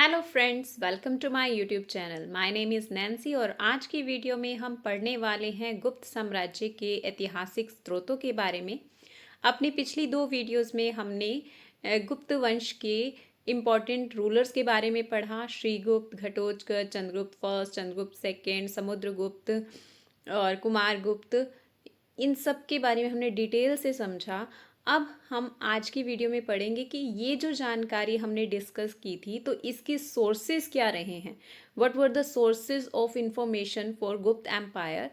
Hello friends, welcome to my YouTube channel. My name is Nancy और आज की video में हम पढ़ने वाले हैं गुप्त साम्राज्य के ऐतिहासिक स्रोतों के बारे में। अपनी पिछली दो वीडियोस में हमने गुप्त वंश के इम्पॉर्टेंट रूलर्स के बारे में पढ़ा। श्रीगुप्त, घटोत्कच, चंद्रगुप्त फर्स्ट, चंद्रगुप्त सेकेंड, समुद्रगुप्त और कुमारगुप्त, इन सब के बारे में हमने डिटेल से समझा। अब हम आज की वीडियो में पढ़ेंगे कि ये जो जानकारी हमने डिस्कस की थी तो इसके सोर्सेज क्या रहे हैं, what were the sources of information for गुप्त एम्पायर।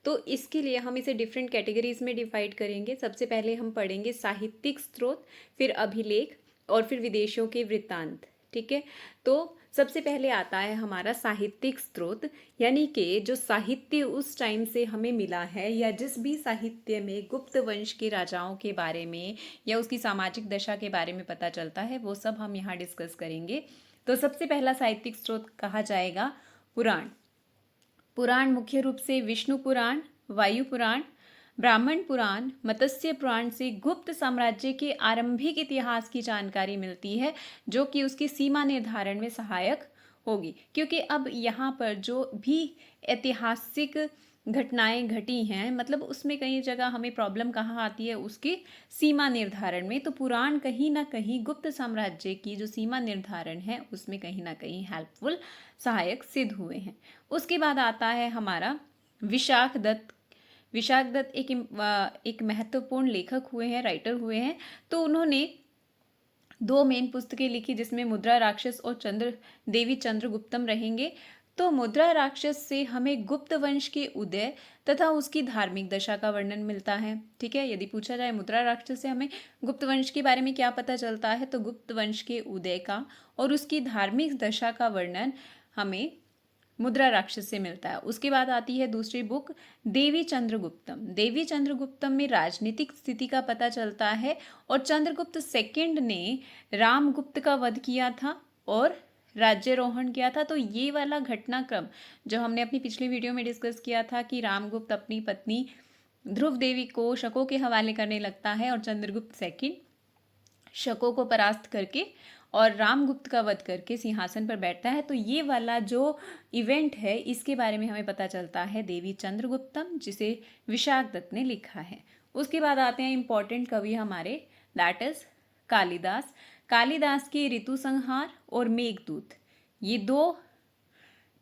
तो इसके लिए हम इसे डिफरेंट कैटेगरीज में डिवाइड करेंगे। सबसे पहले हम पढ़ेंगे साहित्यिक स्रोत, फिर अभिलेख और फिर विदेशियों के वृत्तांत। ठीक है, तो सबसे पहले आता है हमारा साहित्यिक स्रोत, यानी कि जो साहित्य उस टाइम से हमें मिला है या जिस भी साहित्य में गुप्त वंश के राजाओं के बारे में या उसकी सामाजिक दशा के बारे में पता चलता है, वो सब हम यहाँ डिस्कस करेंगे। तो सबसे पहला साहित्यिक स्रोत कहा जाएगा पुराण। पुराण मुख्य रूप से विष्णु पुराण, वायु पुराण, ब्राह्मण पुराण, मत्स्य पुराण से गुप्त साम्राज्य के आरंभिक इतिहास की जानकारी मिलती है, जो कि उसकी सीमा निर्धारण में सहायक होगी। क्योंकि अब यहाँ पर जो भी ऐतिहासिक घटनाएं घटी हैं, मतलब उसमें कई जगह हमें प्रॉब्लम कहाँ आती है, उसकी सीमा निर्धारण में। तो पुराण कहीं ना कहीं गुप्त साम्राज्य की जो सीमा निर्धारण है उसमें कहीं ना कहीं हेल्पफुल, सहायक सिद्ध हुए हैं। उसके बाद आता है हमारा विशाख दत्त। विशाख दत्त एक महत्वपूर्ण लेखक हुए हैं, राइटर हुए हैं। तो उन्होंने दो मेन पुस्तकें लिखी, जिसमें मुद्रा राक्षस और देवी चंद्रगुप्तम रहेंगे। तो मुद्रा राक्षस से हमें गुप्त वंश के उदय तथा उसकी धार्मिक दशा का वर्णन मिलता है। ठीक है, यदि पूछा जाए मुद्रा राक्षस से हमें गुप्त वंश के बारे में क्या पता चलता है, तो गुप्त वंश के उदय का और उसकी धार्मिक दशा का वर्णन हमें मुद्रा राक्षस से मिलता है। उसके बाद आती है दूसरी बुक देवी चंद्रगुप्तम। देवी चंद्रगुप्तम में राजनीतिक स्थिति का पता चलता है और चंद्रगुप्त सेकंड ने रामगुप्त का वध किया था और राज्यरोहण किया था। तो ये वाला घटनाक्रम जो हमने अपनी पिछली वीडियो में डिस्कस किया था कि रामगुप्त अपनी पत्नी ध्रुव देवी को शकों के हवाले करने लगता है और चंद्रगुप्त सेकंड शकों को परास्त करके और रामगुप्त का वध करके सिंहासन पर बैठता है। तो ये वाला जो इवेंट है इसके बारे में हमें पता चलता है देवी चंद्रगुप्तम, जिसे विशाख दत्त ने लिखा है। उसके बाद आते हैं इंपॉर्टेंट कवि हमारे, दैट इज कालिदास। कालिदास की ऋतु संहार और मेघदूत, ये दो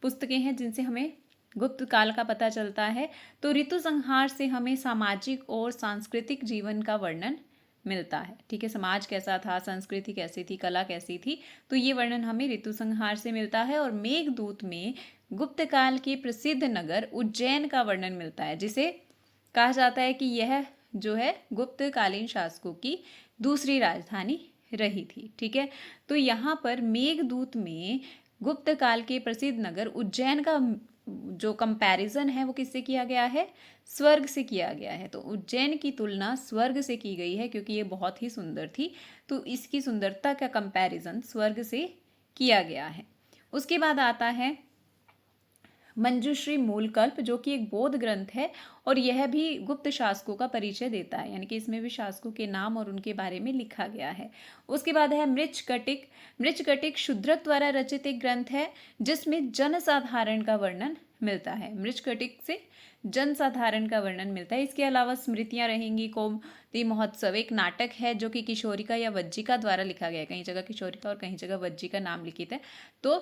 पुस्तकें हैं जिनसे हमें गुप्त काल का पता चलता है। तो ऋतु संहार से हमें सामाजिक और सांस्कृतिक जीवन का वर्णन मिलता है। ठीक है, समाज कैसा था, संस्कृति कैसी थी, कला कैसी थी, तो ये वर्णन हमें ऋतु संहार से मिलता है। और मेघदूत में गुप्त काल के प्रसिद्ध नगर उज्जैन का वर्णन मिलता है, जिसे कहा जाता है कि यह जो है गुप्त कालीन शासकों की दूसरी राजधानी रही थी। ठीक है, तो यहाँ पर मेघदूत में गुप्त काल के प्रसिद्ध नगर उज्जैन का जो कंपैरिजन है वो किससे किया गया है, स्वर्ग से किया गया है। तो उज्जैन की तुलना स्वर्ग से की गई है क्योंकि ये बहुत ही सुंदर थी, तो इसकी सुंदरता का कंपैरिजन स्वर्ग से किया गया है। उसके बाद आता है मंजुश्री मूलकल्प, जो कि एक बौद्ध ग्रंथ है और यह भी गुप्त शासकों का परिचय देता है, यानी कि इसमें भी शासकों के नाम और उनके बारे में लिखा गया है। उसके बाद है मृच्छकटिक। मृच्छकटिक शूद्रक द्वारा रचित एक ग्रंथ है जिसमें जनसाधारण का वर्णन मिलता है। मृच्छकटिक से जनसाधारण का वर्णन मिलता है। इसके अलावा स्मृतियां रहेंगी। कौमुदी महोत्सव एक नाटक है जो कि किशोरिका या वज्जिका द्वारा लिखा गया है। कहीं जगह किशोरिका और कहीं जगह वज्जिका नाम लिखित है। तो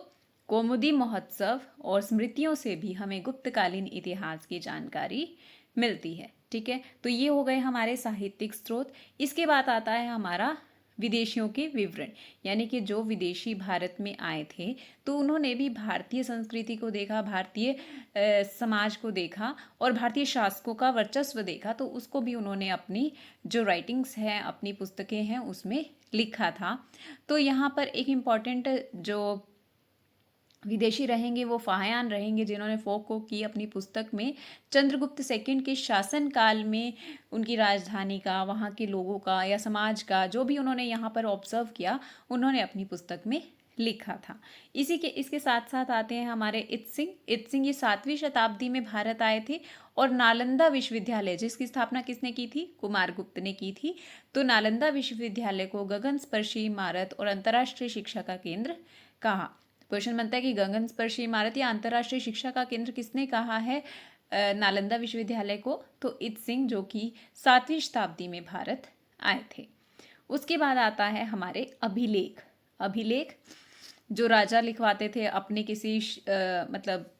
कौमुदी महोत्सव और स्मृतियों से भी हमें गुप्तकालीन इतिहास की जानकारी मिलती है। ठीक है, तो ये हो गए हमारे साहित्यिक स्रोत। इसके बाद आता है हमारा विदेशियों के विवरण, यानी कि जो विदेशी भारत में आए थे तो उन्होंने भी भारतीय संस्कृति को देखा, भारतीय समाज को देखा और भारतीय शासकों का वर्चस्व देखा। तो उसको भी उन्होंने अपनी जो राइटिंग्स हैं, अपनी पुस्तकें हैं, उसमें लिखा था। तो यहाँ पर एक इम्पॉर्टेंट जो विदेशी रहेंगे वो फाहयान रहेंगे, जिन्होंने फोको की अपनी पुस्तक में चंद्रगुप्त सेकंड के शासन काल में उनकी राजधानी का, वहाँ के लोगों का या समाज का जो भी उन्होंने यहाँ पर ऑब्जर्व किया, उन्होंने अपनी पुस्तक में लिखा था। इसके साथ साथ आते हैं हमारे इत्सिंग। इत्सिंग ये 7वीं शताब्दी में भारत आए थे और नालंदा विश्वविद्यालय, जिसकी स्थापना किसने की थी, कुमारगुप्त ने की थी। तो नालंदा विश्वविद्यालय को गगन स्पर्शी इमारत और अंतर्राष्ट्रीय शिक्षा का केंद्र कहा। क्वेश्चन बनता है कि गगन स्पर्शी इमारत या अंतर्राष्ट्रीय शिक्षा का केंद्र किसने कहा है नालंदा विश्वविद्यालय को? तो इत सिंह, जो कि 7वीं शताब्दी में भारत आए थे। उसके बाद आता है हमारे अभिलेख। अभिलेख जो राजा लिखवाते थे अपने किसी मतलब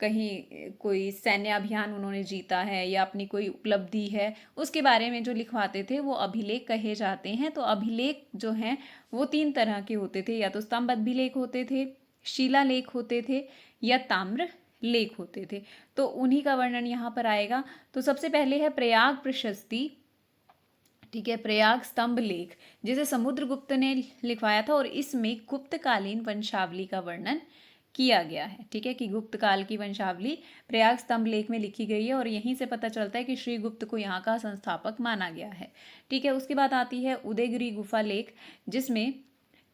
कहीं कोई सैन्य अभियान उन्होंने जीता है या अपनी कोई उपलब्धि है, उसके बारे में जो लिखवाते थे वो अभिलेख कहे जाते हैं। तो अभिलेख जो हैं वो 3 तरह के होते थे, या तो स्तंभ अभिलेख होते थे, शिलालेख होते थे, या ताम्र लेख होते थे। तो उन्हीं का वर्णन यहाँ पर आएगा। तो सबसे पहले है प्रयाग प्रशस्ति, ठीक है, प्रयाग स्तंभ लेख, जिसे समुद्रगुप्त ने लिखवाया था, और इसमें गुप्तकालीन वंशावली का वर्णन किया गया है। ठीक है, कि गुप्त काल की वंशावली प्रयाग स्तंभ लेख में लिखी गई है, और यहीं से पता चलता है कि श्रीगुप्त को यहाँ का संस्थापक माना गया है। ठीक है, उसके बाद आती है उदयगिरी गुफा लेख, जिसमें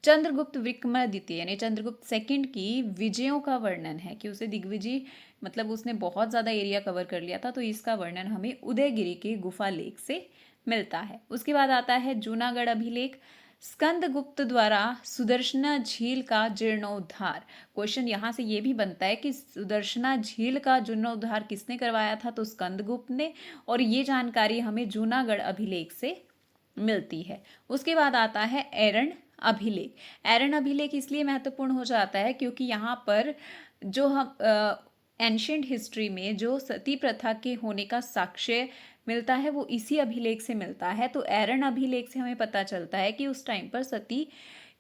चंद्रगुप्त विक्रमादित्य यानी चंद्रगुप्त सेकंड की विजयों का वर्णन है, कि उसे दिग्विजय मतलब उसने बहुत ज़्यादा एरिया कवर कर लिया था, तो इसका वर्णन हमें उदयगिरी के गुफा लेख से मिलता है। उसके बाद आता है जूनागढ़ अभिलेख, स्कंदगुप्त द्वारा सुदर्शना झील का जीर्णोद्धार। क्वेश्चन यहाँ से ये भी बनता है कि सुदर्शना झील का जीर्णोद्धार किसने करवाया था? तो स्कंदगुप्त ने, और ये जानकारी हमें जूनागढ़ अभिलेख से मिलती है। उसके बाद आता है एरण अभिलेख। एरण अभिलेख इसलिए महत्वपूर्ण हो जाता है क्योंकि यहाँ पर जो हम एंशियंट हिस्ट्री में जो सती प्रथा के होने का साक्ष्य मिलता है वो इसी अभिलेख से मिलता है। तो एरण अभिलेख से हमें पता चलता है कि उस टाइम पर सती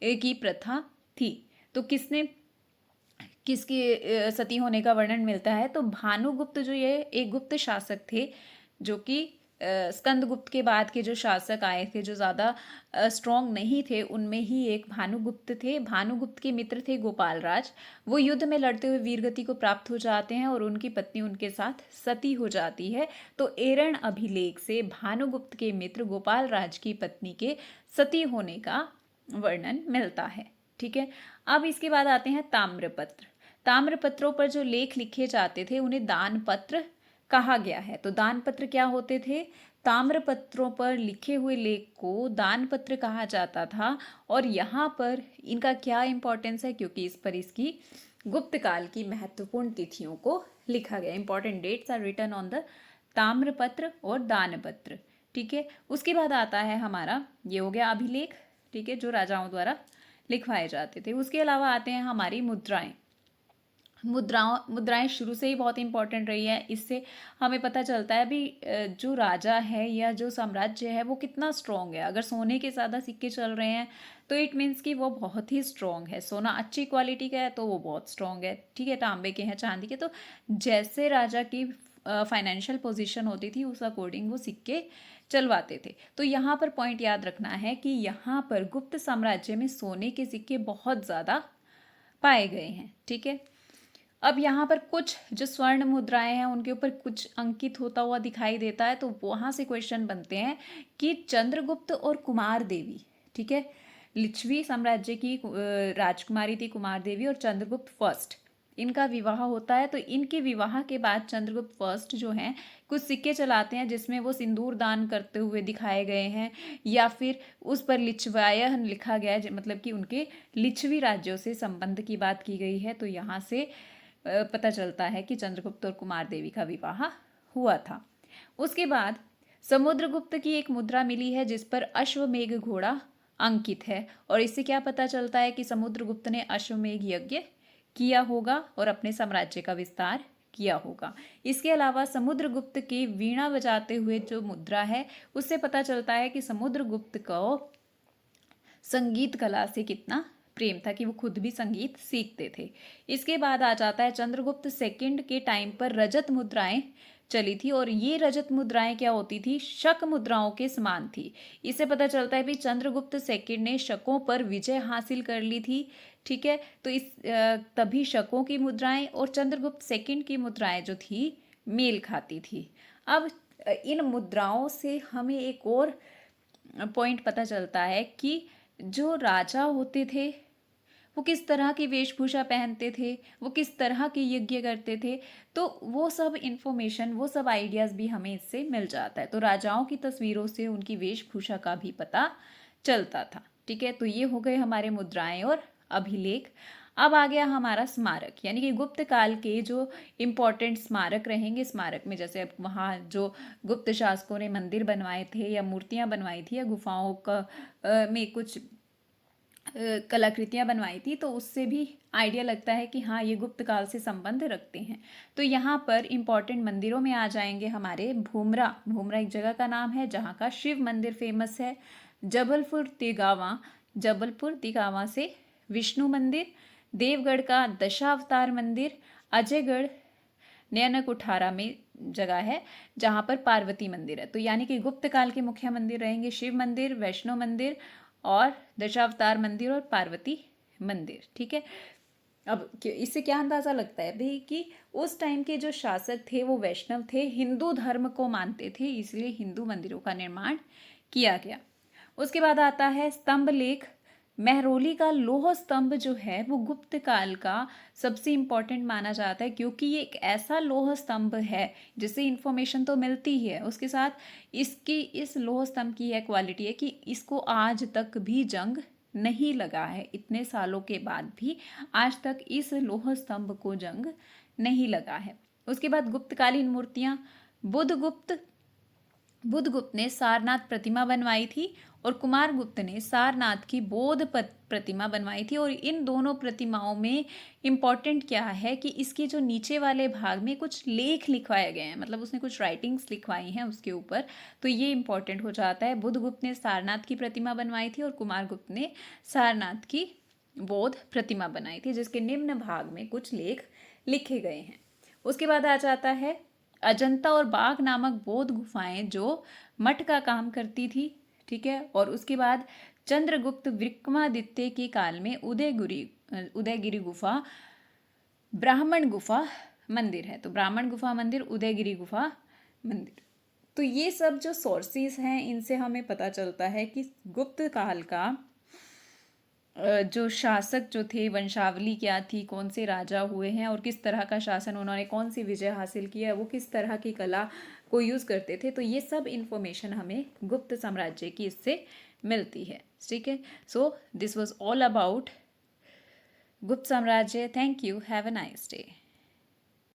की प्रथा थी। तो किसकी सती होने का वर्णन मिलता है? तो भानुगुप्त, जो ये एक गुप्त शासक थे, जो कि स्कंदगुप्त के बाद के जो शासक आए थे जो ज़्यादा स्ट्रॉन्ग नहीं थे, उनमें ही एक भानुगुप्त थे। भानुगुप्त के मित्र थे गोपाल राज। वो युद्ध में लड़ते हुए वीरगति को प्राप्त हो जाते हैं और उनकी पत्नी उनके साथ सती हो जाती है। तो एरण अभिलेख से भानुगुप्त के मित्र गोपाल राज की पत्नी के सती होने का वर्णन मिलता है। ठीक है, अब इसके बाद आते हैं ताम्रपत्र। ताम्रपत्रों पर जो लेख लिखे जाते थे उन्हें दानपत्र कहा गया है। तो दानपत्र क्या होते थे? ताम्रपत्रों पर लिखे हुए लेख को दानपत्र कहा जाता था। और यहाँ पर इनका क्या इंपॉर्टेंस है? क्योंकि इस पर इसकी गुप्त काल की महत्वपूर्ण तिथियों को लिखा गया। Important dates are written on the ताम्रपत्र और दानपत्र। ठीक है, उसके बाद आता है हमारा, ये हो गया अभिलेख, ठीक है, जो राजाओं द्वारा लिखवाए जाते थे। उसके अलावा आते हैं हमारी मुद्राएं। मुद्राएं शुरू से ही बहुत इंपॉर्टेंट रही है। इससे हमें पता चलता है भी जो राजा है या जो साम्राज्य है वो कितना स्ट्रॉन्ग है। अगर सोने के ज़्यादा सिक्के चल रहे हैं तो इट मीन्स कि वो बहुत ही स्ट्रॉन्ग है। सोना अच्छी क्वालिटी का है तो वो बहुत स्ट्रॉन्ग है। ठीक है, तांबे के हैं, चांदी के, तो जैसे राजा की फाइनेंशियल पोजीशन होती थी उस अकॉर्डिंग वो सिक्के चलवाते थे। तो यहाँ पर पॉइंट याद रखना है कि यहाँ पर गुप्त साम्राज्य में सोने के सिक्के बहुत ज़्यादा पाए गए हैं। ठीक है, अब यहाँ पर कुछ जो स्वर्ण मुद्राएं हैं उनके ऊपर कुछ अंकित होता हुआ दिखाई देता है। तो वहाँ से क्वेश्चन बनते हैं कि चंद्रगुप्त और कुमार देवी, ठीक है, लिच्छवी साम्राज्य की राजकुमारी थी कुमार देवी, और चंद्रगुप्त फर्स्ट, इनका विवाह होता है। तो इनके विवाह के बाद चंद्रगुप्त फर्स्ट जो हैं कुछ सिक्के चलाते हैं जिसमें वो सिंदूर दान करते हुए दिखाए गए हैं, या फिर उस पर लिच्छवाय लिखा गया है, मतलब कि उनके लिच्छवी राज्यों से संबंध की बात की गई है। तो यहाँ से पता चलता है कि चंद्रगुप्त और कुमार देवी का विवाह हुआ था। उसके बाद समुद्रगुप्त की एक मुद्रा मिली है जिस पर अश्वमेघ घोड़ा अंकित है, और इससे क्या पता चलता है कि समुद्रगुप्त ने अश्वमेघ यज्ञ किया होगा और अपने साम्राज्य का विस्तार किया होगा। इसके अलावा समुद्रगुप्त की वीणा बजाते हुए जो मुद्रा है उससे पता चलता है कि समुद्रगुप्त को संगीत कला से कितना प्रेम था, कि वो खुद भी संगीत सीखते थे। इसके बाद आ जाता है चंद्रगुप्त सेकंड के टाइम पर रजत मुद्राएं चली थी, और ये रजत मुद्राएं क्या होती थी? शक मुद्राओं के समान थी। इससे पता चलता है कि चंद्रगुप्त सेकंड ने शकों पर विजय हासिल कर ली थी। ठीक है, तो इस तभी शकों की मुद्राएं और चंद्रगुप्त सेकंड की मुद्राएं जो थी मेल खाती थी। अब इन मुद्राओं से हमें एक और पॉइंट पता चलता है कि जो राजा होते थे वो किस तरह की वेशभूषा पहनते थे, वो किस तरह के यज्ञ करते थे, तो वो सब इंफॉर्मेशन, वो सब आइडियाज़ भी हमें इससे मिल जाता है। तो राजाओं की तस्वीरों से उनकी वेशभूषा का भी पता चलता था। ठीक है, तो ये हो गए हमारे मुद्राएं और अभिलेख। अब आ गया हमारा स्मारक, यानी कि गुप्त काल के जो इम्पोर्टेंट स्मारक रहेंगे। स्मारक में जैसे अब वहाँ जो गुप्त शासकों ने मंदिर बनवाए थे या मूर्तियाँ बनवाई थी या गुफाओं का में कुछ कलाकृतियाँ बनवाई थी, तो उससे भी आइडिया लगता है कि हाँ ये गुप्त काल से संबंध रखते हैं। तो यहाँ पर इम्पॉर्टेंट मंदिरों में आ जाएंगे हमारे भूमरा। भूमरा एक जगह का नाम है जहाँ का शिव मंदिर फेमस है। जबलपुर तिगावा से विष्णु मंदिर, देवगढ़ का दशावतार मंदिर, अजयगढ़ नयनकुठारा में जगह है जहाँ पर पार्वती मंदिर है। तो यानी कि गुप्त काल के मुख्य मंदिर रहेंगे शिव मंदिर, वैष्णो मंदिर और दशावतार मंदिर और पार्वती मंदिर। ठीक है, अब इससे क्या अंदाज़ा लगता है भाई कि उस टाइम के जो शासक थे वो वैष्णव थे, हिंदू धर्म को मानते थे, इसलिए हिंदू मंदिरों का निर्माण किया गया। उसके बाद आता है स्तंभ लेख। महरौली का लोह स्तंभ जो है वो गुप्त काल का सबसे इम्पॉर्टेंट माना जाता है, क्योंकि ये एक ऐसा लोह स्तंभ है जिससे इंफॉर्मेशन तो मिलती ही है, उसके साथ इसकी इस लोह स्तंभ की यह क्वालिटी है कि इसको आज तक भी जंग नहीं लगा है। इतने सालों के बाद भी आज तक इस लोह स्तंभ को जंग नहीं लगा है। उसके बाद गुप्तकालीन मूर्तियाँ। बुद्धगुप्त ने सारनाथ प्रतिमा बनवाई थी और कुमारगुप्त ने सारनाथ की बौद्ध प्रतिमा बनवाई थी। और इन दोनों प्रतिमाओं में इम्पॉर्टेंट क्या है कि इसके जो नीचे वाले भाग में कुछ लेख लिखवाए गए हैं, मतलब उसने कुछ राइटिंग्स लिखवाई हैं उसके ऊपर, तो ये इम्पॉर्टेंट हो जाता है। बुद्धगुप्त ने सारनाथ की प्रतिमा बनवाई थी और कुमारगुप्त ने सारनाथ की बौद्ध प्रतिमा बनाई थी, जिसके निम्न भाग में कुछ लेख लिखे गए हैं। उसके बाद आ जाता है अजंता और बाघ नामक बौद्ध गुफाएं जो मठ का काम करती थी। ठीक है, और उसके बाद चंद्रगुप्त विक्रमादित्य के काल में उदयगिरी गुफा ब्राह्मण गुफा मंदिर है। तो ब्राह्मण गुफा मंदिर, उदयगिरी गुफा मंदिर। तो ये सब जो सोर्सेस हैं इनसे हमें पता चलता है कि गुप्त काल का जो शासक जो थे, वंशावली क्या थी, कौन से राजा हुए हैं और किस तरह का शासन, उन्होंने कौन सी विजय हासिल किया, वो किस तरह की कला को यूज़ करते थे। तो ये सब इन्फॉर्मेशन हमें गुप्त साम्राज्य की इससे मिलती है। ठीक है, so this was all about गुप्त साम्राज्य। Thank you, have a nice day.